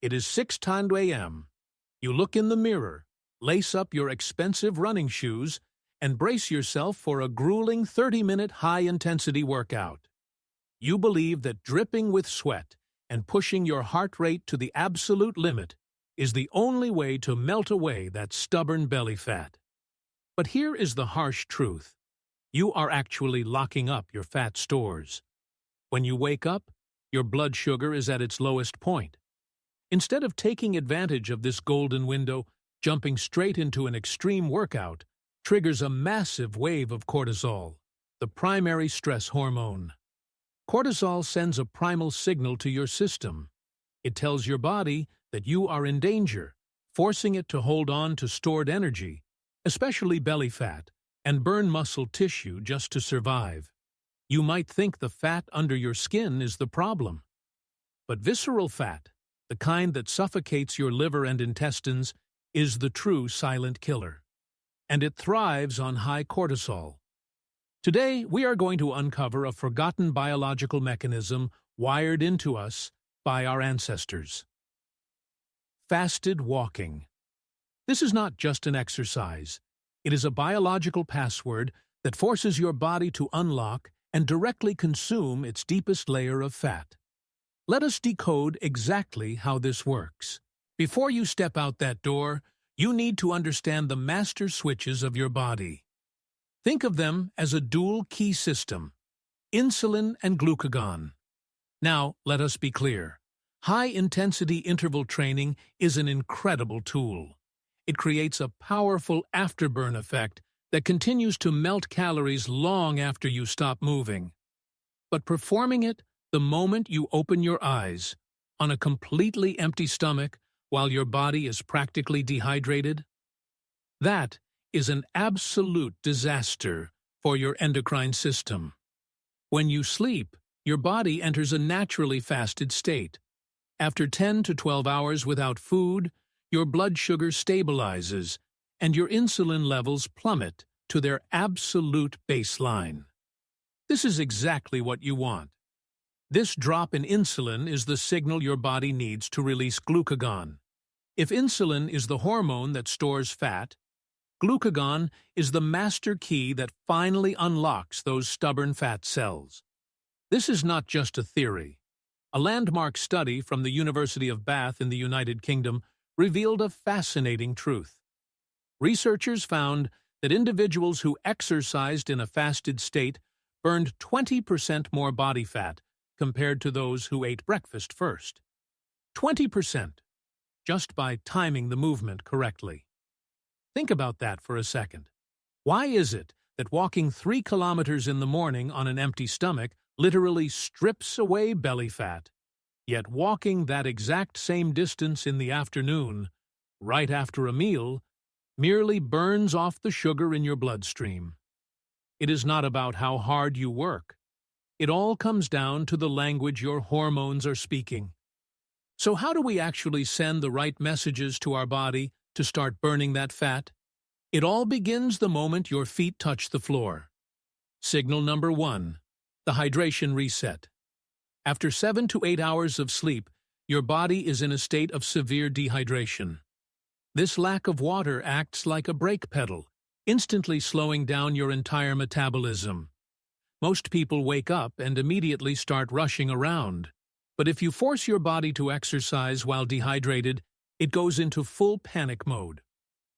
It is 6:10 a.m. You look in the mirror, lace up your expensive running shoes, and brace yourself for a grueling 30-minute high-intensity workout. You believe that dripping with sweat and pushing your heart rate to the absolute limit is the only way to melt away that stubborn belly fat. But here is the harsh truth. You are actually locking up your fat stores. When you wake up, your blood sugar is at its lowest point. Instead of taking advantage of this golden window, jumping straight into an extreme workout triggers a massive wave of cortisol, the primary stress hormone. Cortisol sends a primal signal to your system. It tells your body that you are in danger, forcing it to hold on to stored energy, especially belly fat, and burn muscle tissue just to survive. You might think the fat under your skin is the problem. But visceral fat, the kind that suffocates your liver and intestines, is the true silent killer. And it thrives on high cortisol. Today, we are going to uncover a forgotten biological mechanism wired into us by our ancestors. Fasted walking. This is not just an exercise. It is a biological password that forces your body to unlock and directly consume its deepest layer of fat. Let us decode exactly how this works. Before you step out that door, you need to understand the master switches of your body. Think of them as a dual-key system, insulin and glucagon. Now, let us be clear. High-intensity interval training is an incredible tool. It creates a powerful afterburn effect that continues to melt calories long after you stop moving. But performing it the moment you open your eyes, on a completely empty stomach, while your body is practically dehydrated? That is an absolute disaster for your endocrine system. When you sleep, your body enters a naturally fasted state. After 10 to 12 hours without food, your blood sugar stabilizes and your insulin levels plummet to their absolute baseline. This is exactly what you want. This drop in insulin is the signal your body needs to release glucagon. If insulin is the hormone that stores fat, glucagon is the master key that finally unlocks those stubborn fat cells. This is not just a theory. A landmark study from the University of Bath in the United Kingdom revealed a fascinating truth. Researchers found that individuals who exercised in a fasted state burned 20% more body fat compared to those who ate breakfast first. 20%, just by timing the movement correctly. Think about that for a second. Why is it that walking 3 kilometers in the morning on an empty stomach literally strips away belly fat, yet walking that exact same distance in the afternoon, right after a meal, merely burns off the sugar in your bloodstream? It is not about how hard you work. It all comes down to the language your hormones are speaking. So how do we actually send the right messages to our body to start burning that fat? It all begins the moment your feet touch the floor. Signal number 1, the hydration reset. After 7 to 8 hours of sleep, your body is in a state of severe dehydration. This lack of water acts like a brake pedal, instantly slowing down your entire metabolism. Most people wake up and immediately start rushing around. But if you force your body to exercise while dehydrated, it goes into full panic mode.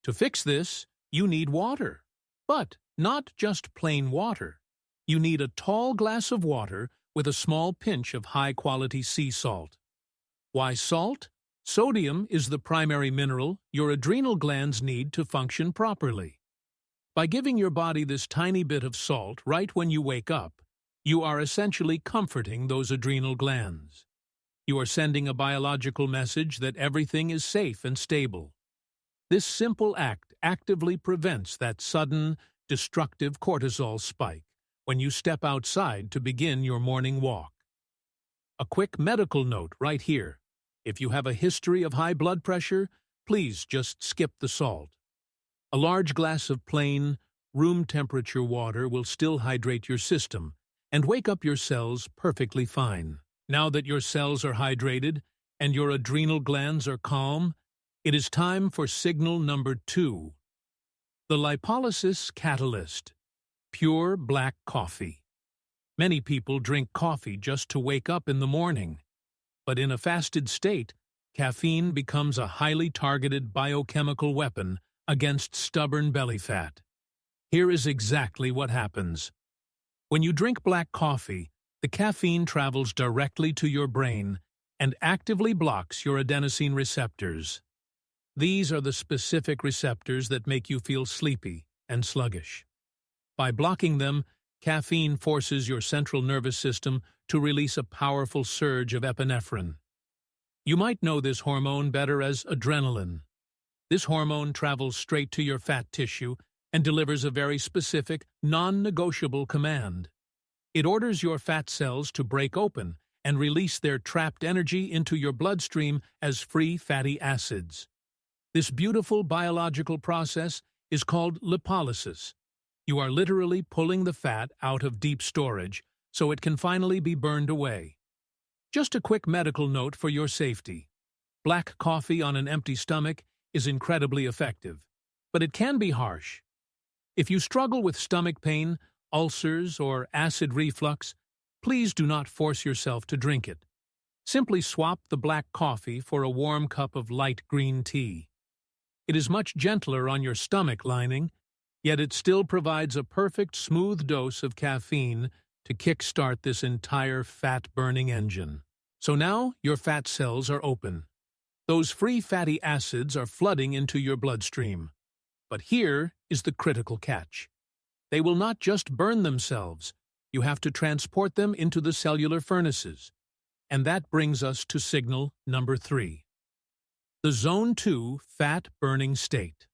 To fix this, you need water. But not just plain water. You need a tall glass of water with a small pinch of high-quality sea salt. Why salt? Sodium is the primary mineral your adrenal glands need to function properly. By giving your body this tiny bit of salt right when you wake up, you are essentially comforting those adrenal glands. You are sending a biological message that everything is safe and stable. This simple act actively prevents that sudden, destructive cortisol spike when you step outside to begin your morning walk. A quick medical note right here. If you have a history of high blood pressure, please just skip the salt. A large glass of plain, room-temperature water will still hydrate your system and wake up your cells perfectly fine. Now that your cells are hydrated, and your adrenal glands are calm, it is time for signal number 2. The lipolysis catalyst, pure black coffee. Many people drink coffee just to wake up in the morning, but in a fasted state, caffeine becomes a highly targeted biochemical weapon against stubborn belly fat. Here is exactly what happens. When you drink black coffee, the caffeine travels directly to your brain and actively blocks your adenosine receptors. These are the specific receptors that make you feel sleepy and sluggish. By blocking them, caffeine forces your central nervous system to release a powerful surge of epinephrine. You might know this hormone better as adrenaline. This hormone travels straight to your fat tissue and delivers a very specific, non-negotiable command. It orders your fat cells to break open and release their trapped energy into your bloodstream as free fatty acids. This beautiful biological process is called lipolysis. You are literally pulling the fat out of deep storage so it can finally be burned away. Just a quick medical note for your safety. Black coffee on an empty stomach is incredibly effective, but it can be harsh. If you struggle with stomach pain, ulcers, or acid reflux, please do not force yourself to drink it. Simply swap the black coffee for a warm cup of light green tea. It is much gentler on your stomach lining, yet it still provides a perfect smooth dose of caffeine to kickstart this entire fat-burning engine. So now your fat cells are open. Those free fatty acids are flooding into your bloodstream. But here is the critical catch. They will not just burn themselves. You have to transport them into the cellular furnaces. And that brings us to signal number 3. The Zone 2 fat-burning state.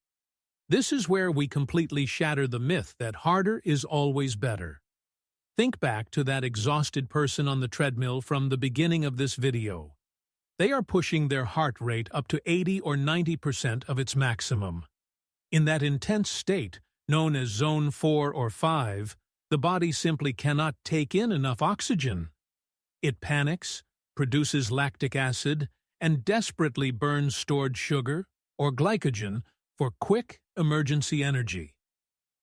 This is where we completely shatter the myth that harder is always better. Think back to that exhausted person on the treadmill from the beginning of this video. They are pushing their heart rate up to 80 or 90% of its maximum. In that intense state, known as Zone 4 or 5, the body simply cannot take in enough oxygen. It panics, produces lactic acid, and desperately burns stored sugar or glycogen for quick emergency energy.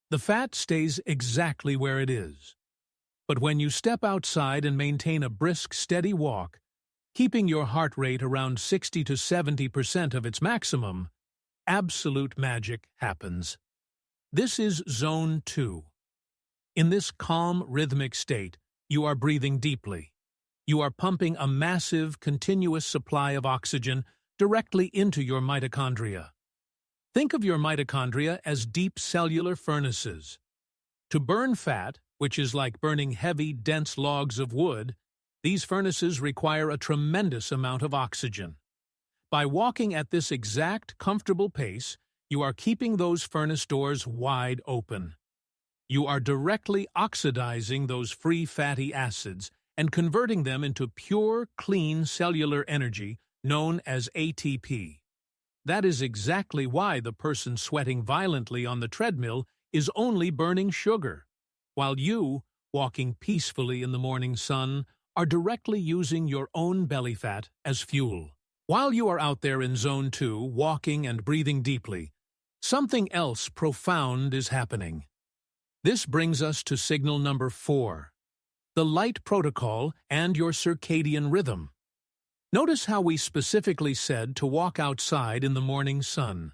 The fat stays exactly where it is. But when you step outside and maintain a brisk, steady walk, keeping your heart rate around 60 to 70% of its maximum, absolute magic happens. This is Zone 2. In this calm, rhythmic state, you are breathing deeply. You are pumping a massive, continuous supply of oxygen directly into your mitochondria. Think of your mitochondria as deep cellular furnaces. To burn fat, which is like burning heavy, dense logs of wood, these furnaces require a tremendous amount of oxygen. By walking at this exact, comfortable pace, you are keeping those furnace doors wide open. You are directly oxidizing those free fatty acids and converting them into pure, clean cellular energy known as ATP. That is exactly why the person sweating violently on the treadmill is only burning sugar, while you, walking peacefully in the morning sun, are directly using your own belly fat as fuel. While you are out there in Zone 2, walking and breathing deeply, something else profound is happening. This brings us to signal number 4, the light protocol and your circadian rhythm. Notice how we specifically said to walk outside in the morning sun.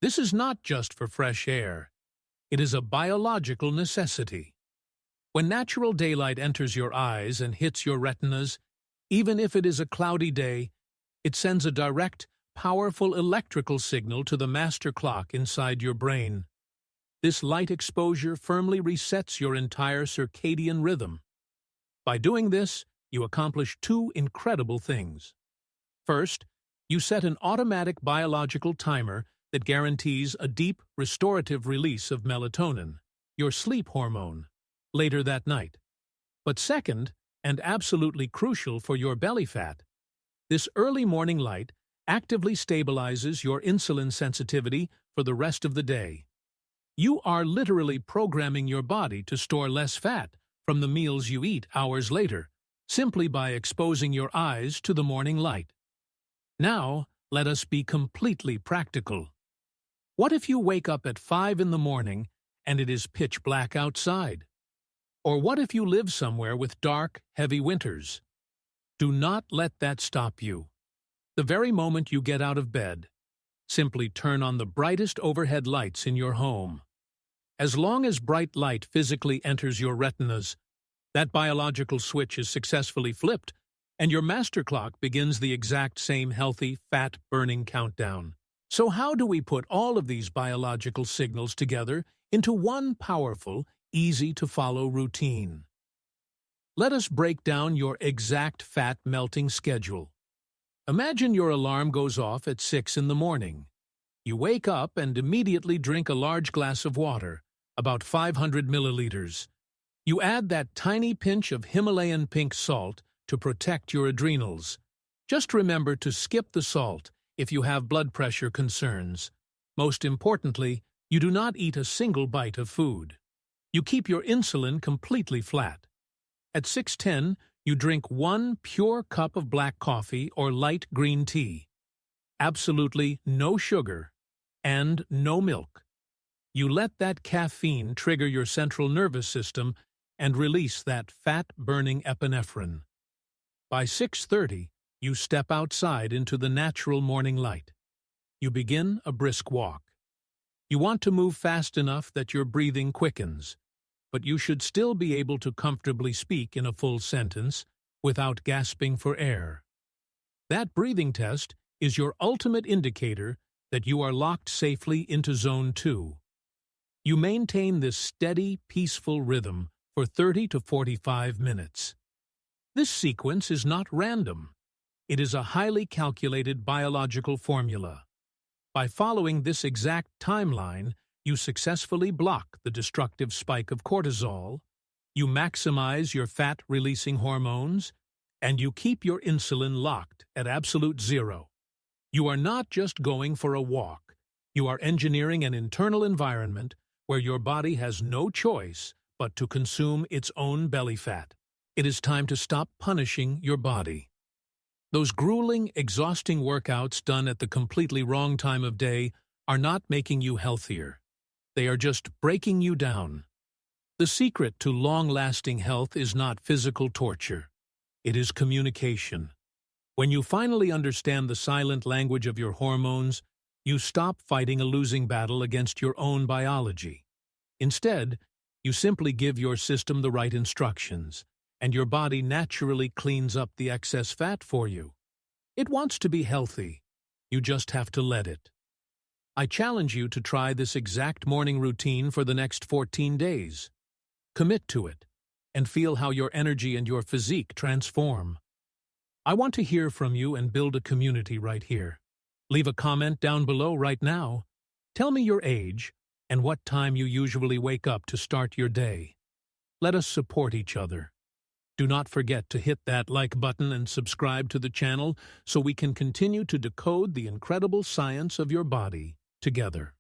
This is not just for fresh air. It is a biological necessity. When natural daylight enters your eyes and hits your retinas, even if it is a cloudy day, it sends a direct, powerful electrical signal to the master clock inside your brain. This light exposure firmly resets your entire circadian rhythm. By doing this, you accomplish 2 incredible things. First, you set an automatic biological timer that guarantees a deep, restorative release of melatonin, your sleep hormone, later that night. But second, and absolutely crucial for your belly fat, this early morning light actively stabilizes your insulin sensitivity for the rest of the day. You are literally programming your body to store less fat from the meals you eat hours later, simply by exposing your eyes to the morning light. Now, let us be completely practical. What if you wake up at 5 in the morning and it is pitch black outside? Or what if you live somewhere with dark, heavy winters? Do not let that stop you. The very moment you get out of bed, simply turn on the brightest overhead lights in your home. As long as bright light physically enters your retinas, that biological switch is successfully flipped, and your master clock begins the exact same healthy, fat-burning countdown. So how do we put all of these biological signals together into one powerful, easy-to-follow routine? Let us break down your exact fat-melting schedule. Imagine your alarm goes off at 6 in the morning. You wake up and immediately drink a large glass of water, about 500 milliliters. You add that tiny pinch of Himalayan pink salt to protect your adrenals. Just remember to skip the salt if you have blood pressure concerns. Most importantly, you do not eat a single bite of food. You keep your insulin completely flat. At 6:10, you drink 1 pure cup of black coffee or light green tea. Absolutely no sugar and no milk. You let that caffeine trigger your central nervous system and release that fat-burning epinephrine. By 6:30, you step outside into the natural morning light. You begin a brisk walk. You want to move fast enough that your breathing quickens, but you should still be able to comfortably speak in a full sentence without gasping for air. That breathing test is your ultimate indicator that you are locked safely into Zone 2. You maintain this steady, peaceful rhythm for 30 to 45 minutes. This sequence is not random. It is a highly calculated biological formula. By following this exact timeline, you successfully block the destructive spike of cortisol, you maximize your fat-releasing hormones, and you keep your insulin locked at absolute zero. You are not just going for a walk. You are engineering an internal environment where your body has no choice but to consume its own belly fat. It is time to stop punishing your body. Those grueling, exhausting workouts done at the completely wrong time of day are not making you healthier. They are just breaking you down. The secret to long-lasting health is not physical torture. It is communication. When you finally understand the silent language of your hormones, you stop fighting a losing battle against your own biology. Instead, you simply give your system the right instructions, and your body naturally cleans up the excess fat for you. It wants to be healthy. You just have to let it. I challenge you to try this exact morning routine for the next 14 days. Commit to it, and feel how your energy and your physique transform. I want to hear from you and build a community right here. Leave a comment down below right now. Tell me your age and what time you usually wake up to start your day. Let us support each other. Do not forget to hit that like button and subscribe to the channel so we can continue to decode the incredible science of your body together.